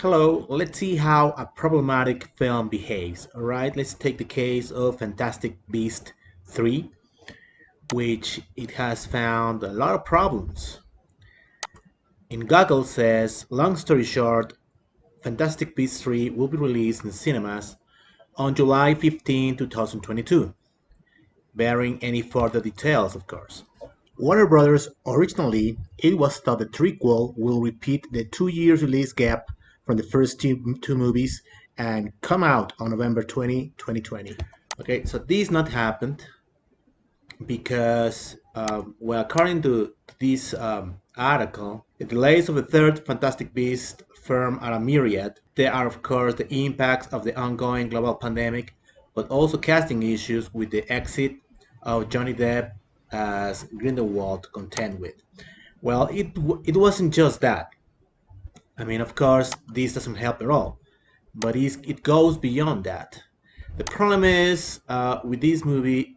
Hello, let's see how a problematic film behaves. All right, let's take the case of Fantastic Beast 3, which it has found a lot of problems. In Goggle says, long story short, Fantastic Beasts 3 will be released in cinemas on July 15, 2022, bearing any further details, of course. Warner Brothers originally, it was thought the prequel will repeat the 2 years release gap from the first two movies and come out on November 2020. Okay, so this not happened because, well, according to this article, the delays of the third Fantastic Beast firm are a myriad. There are, of course, the impacts of the ongoing global pandemic, but also casting issues with the exit of Johnny Depp as Grindelwald to contend with. Well, it wasn't just that. I mean, of course, this doesn't help at all, but it goes beyond that. The problem is with this movie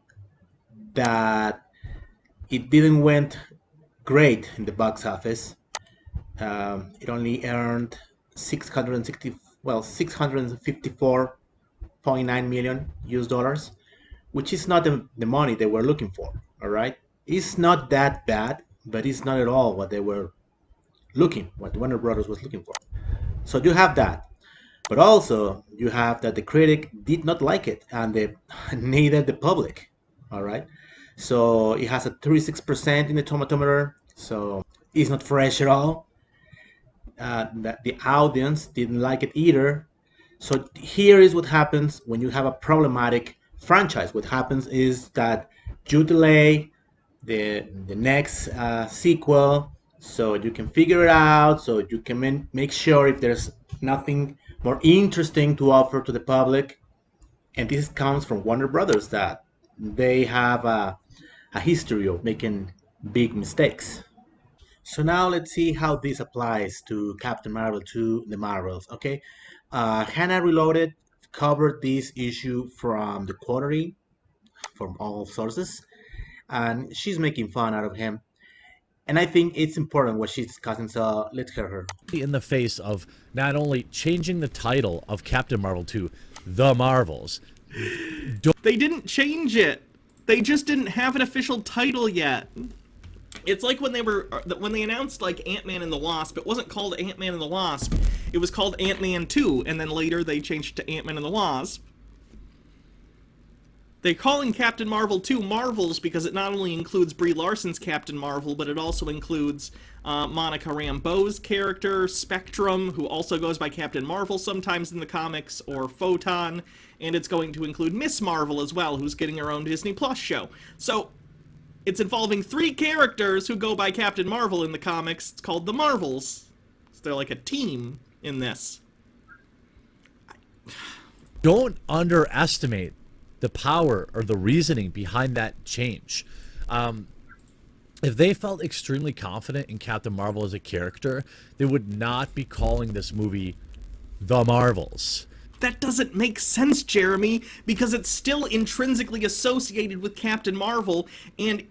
that it didn't went great in the box office. It only earned 660 well 654.9 million US dollars, which is not the money they were looking for. All right, it's not that bad, but it's not at all what they were what Warner Brothers was looking for. So you have that, but also you have that the critic did not like it, and neither the public. All right, so it has a 36% in the tomatometer, so it's not fresh at all. The audience didn't like it either. So here is what happens when you have a problematic franchise. What happens is that you delay the next sequel, so you can figure it out, so you can make sure if there's nothing more interesting to offer to the public. And this comes from Warner Brothers, that they have a history of making big mistakes. So now let's see how this applies to Captain Marvel 2, The Marvels. Okay, Hannah Reloaded covered this issue from the Quarterly, from all sources, and she's making fun out of him. And I think it's important what she's discussing, so let's hear her. In the face of not only changing the title of Captain Marvel to The Marvels. They didn't change it. They just didn't have an official title yet. It's like when they announced like Ant-Man and the Wasp, it wasn't called Ant-Man and the Wasp. It was called Ant-Man 2, and then later they changed it to Ant-Man and the Wasp. They're calling Captain Marvel 2 Marvels because it not only includes Brie Larson's Captain Marvel, but it also includes Monica Rambeau's character, Spectrum, who also goes by Captain Marvel sometimes in the comics, or Photon, and it's going to include Miss Marvel as well, who's getting her own Disney Plus show. So it's involving three characters who go by Captain Marvel in the comics. It's called the Marvels. So they're like a team in this. Don't underestimate the power or the reasoning behind that change. If they felt extremely confident in Captain Marvel as a character, they would not be calling this movie The Marvels. That doesn't make sense, Jeremy, because it's still intrinsically associated with Captain Marvel, and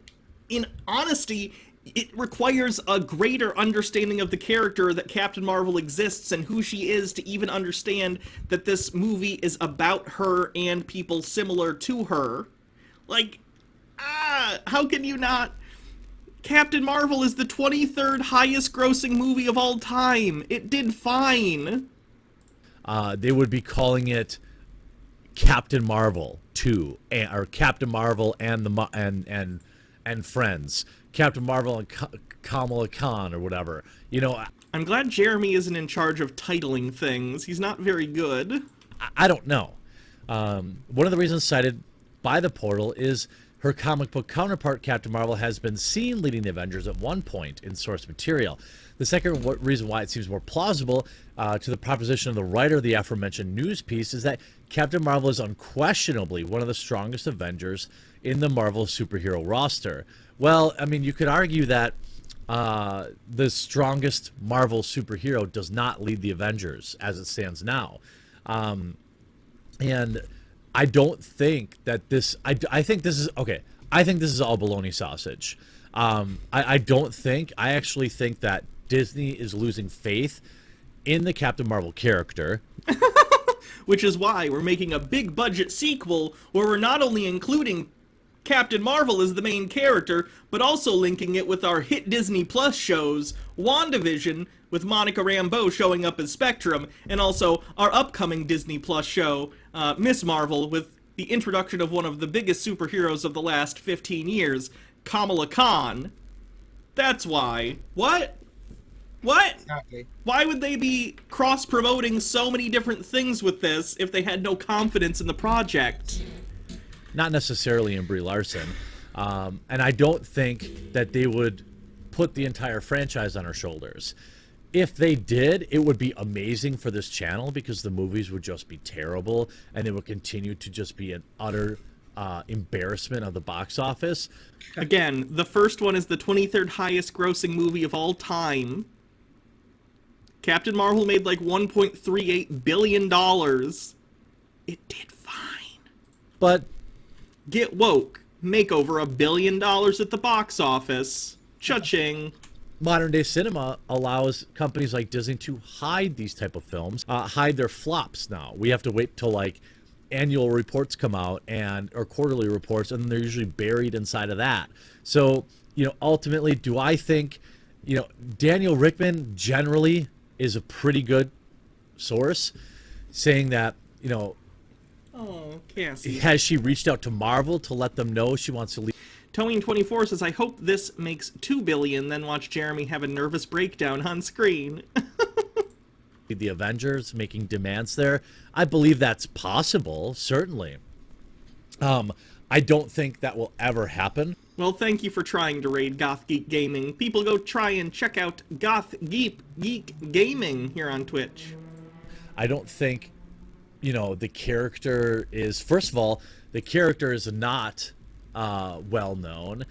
in honesty, it requires a greater understanding of the character that Captain Marvel exists and who she is to even understand that this movie is about her and people similar to her. Like, how can you not? Captain Marvel is the 23rd highest grossing movie of all time. It did fine. They would be calling it Captain Marvel 2, or Captain Marvel and and Friends, Captain Marvel and Kamala Khan, or whatever. You know, I'm glad Jeremy isn't in charge of titling things. He's not very good. I don't know. One of the reasons cited by the Portal is her comic book counterpart, Captain Marvel, has been seen leading the Avengers at one point in source material. The second reason why it seems more plausible to the proposition of the writer of the aforementioned news piece is that Captain Marvel is unquestionably one of the strongest Avengers in the Marvel superhero roster. Well, I mean, you could argue that the strongest Marvel superhero does not lead the Avengers as it stands now. And I don't think that this, I think this is, okay, I think this is all baloney sausage. I actually think that Disney is losing faith in the Captain Marvel character. Which is why we're making a big budget sequel where we're not only including Captain Marvel as the main character, but also linking it with our hit Disney Plus shows, WandaVision, with Monica Rambeau showing up as Spectrum, and also our upcoming Disney Plus show, Miss Marvel, with the introduction of one of the biggest superheroes of the last 15 years, Kamala Khan. That's why. What? What? Exactly. Why would they be cross-promoting so many different things with this if they had no confidence in the project? Not necessarily in Brie Larson. And I don't think that they would put the entire franchise on her shoulders. If they did, it would be amazing for this channel because the movies would just be terrible and it would continue to just be an utter embarrassment of the box office. Again, the first one is the 23rd highest grossing movie of all time. Captain Marvel made like $1.38 billion. It did fine. But Get woke. Make over $1 billion at the box office. Cha-ching. modern day cinema allows companies like Disney to hide these type of films, hide their flops now. We have to wait till like annual reports come out or quarterly reports, and they're usually buried inside of that. So, ultimately, do I think, Daniel Rickman generally is a pretty good source, saying that, Oh, Cassie. has she reached out to Marvel to let them know she wants to leave Towing24 says, I hope this makes $2 billion, then watch Jeremy have a nervous breakdown on screen. the Avengers, making demands there? I believe that's possible, certainly. I don't think that will ever happen. Well, thank you for trying to raid Goth Geek Gaming. People go try and check out Goth Geek Gaming here on Twitch. I don't think, the character is, first of all, the character is not well known.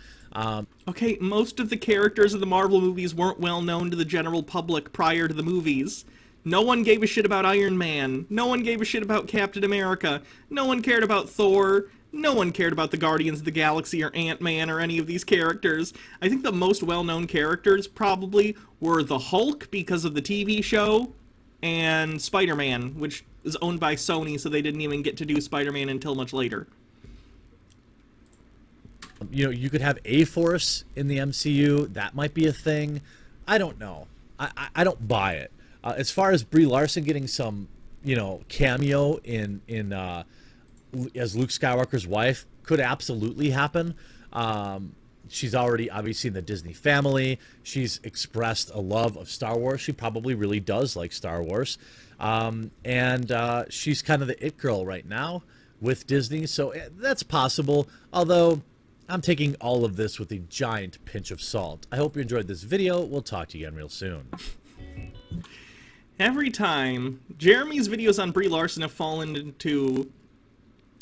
Okay, most of the characters in the Marvel movies weren't well known to the general public prior to the movies. No one gave a shit about Iron Man. No one gave a shit about Captain America. No one cared about Thor. No one cared about the Guardians of the Galaxy or Ant-Man or any of these characters. I think the most well-known characters probably were the Hulk because of the TV show, and Spider-Man, which is owned by Sony, so they didn't even get to do Spider-Man until much later. You could have A-Force in the MCU. That might be a thing. I don't know. I don't buy it. As far as Brie Larson getting some, cameo in as Luke Skywalker's wife, could absolutely happen. She's already obviously in the Disney family. She's expressed a love of Star Wars. She probably really does like Star Wars. And she's kind of the it girl right now with Disney. So that's possible. Although I'm taking all of this with a giant pinch of salt. I hope you enjoyed this video. We'll talk to you again real soon. Every time, Jeremy's videos on Brie Larson have fallen into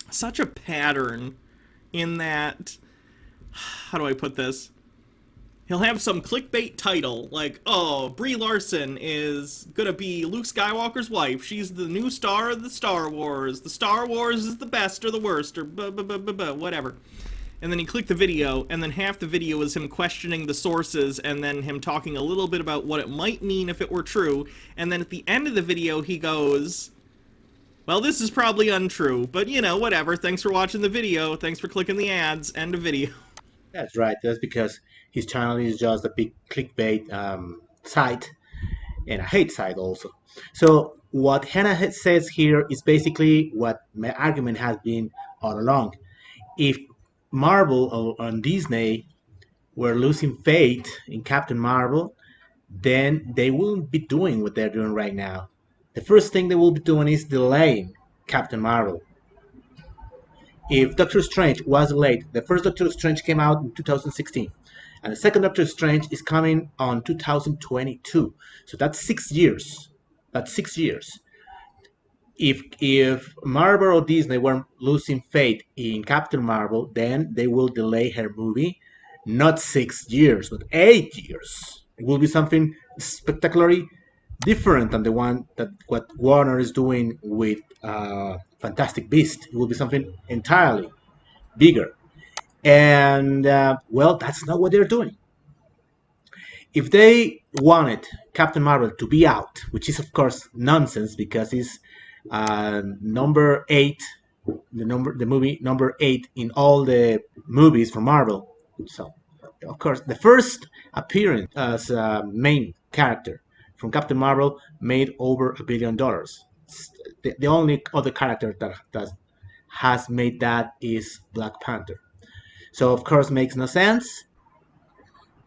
such a pattern in that, how do I put this? He'll have some clickbait title, like, oh, Brie Larson is gonna be Luke Skywalker's wife. She's the new star of the Star Wars. The Star Wars is the best or the worst, or whatever. And then you click the video, and then half the video is him questioning the sources, and then him talking a little bit about what it might mean if it were true. And then at the end of the video, he goes, well, this is probably untrue, but whatever. Thanks for watching the video. Thanks for clicking the ads. End of video. That's right. That's because his channel is just a big clickbait site and a hate site also. So what Hannah says here is basically what my argument has been all along. If Marvel or Disney were losing faith in Captain Marvel, then they wouldn't be doing what they're doing right now. The first thing they will be doing is delaying Captain Marvel. If Doctor Strange was delayed, the first Doctor Strange came out in 2016, and the second Doctor Strange is coming on 2022. So that's 6 years. That's 6 years. If Marvel or Disney were losing faith in Captain Marvel, then they will delay her movie, not 6 years, but 8 years. It will be something spectacularly different than the one that what Warner is doing with Fantastic Beast. It will be something entirely bigger, and well, that's not what they're doing. If they wanted Captain Marvel to be out, which is of course nonsense because it's number eight, the movie number eight in all the movies from Marvel. So of course the first appearance as a main character from Captain Marvel made over $1 billion. The only other character that has made that is Black Panther. So of course makes no sense.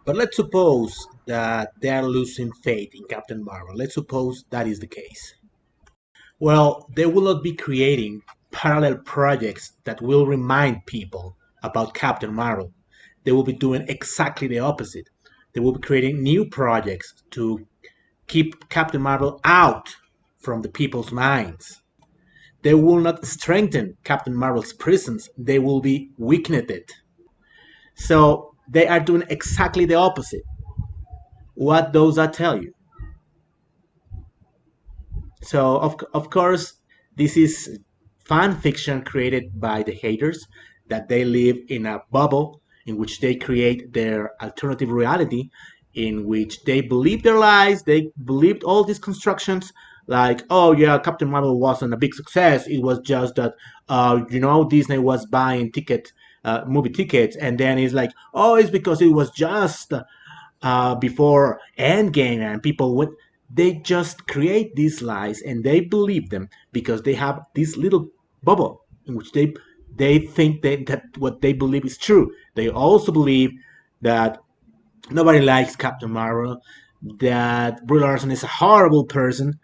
But let's suppose that they are losing faith in Captain Marvel. Let's suppose that is the case. Well, they will not be creating parallel projects that will remind people about Captain Marvel. They will be doing exactly the opposite. They will be creating new projects to keep Captain Marvel out from the people's minds. They will not strengthen Captain Marvel's presence, they will be weakening it. So they are doing exactly the opposite. What does that tell you? So of course, this is fan fiction created by the haters that they live in a bubble in which they create their alternative reality, in which they believe their lies. They believed all these constructions, like, oh yeah, Captain Marvel wasn't a big success. It was just that Disney was buying movie tickets, and then it's like, oh, it's because it was just before Endgame, and people would they just create these lies and they believe them because they have this little bubble in which they think that what they believe is true. They also believe that nobody likes Captain Marvel, that Brie Larson is a horrible person,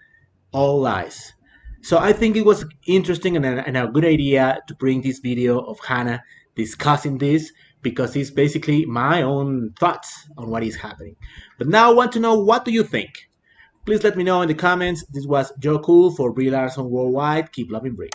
all lies. So I think it was interesting and a good idea to bring this video of Hannah discussing this because it's basically my own thoughts on what is happening. But now I want to know, what do you think? Please let me know in the comments. This was Joe Cool for Brie Larson Worldwide. Keep loving Brie.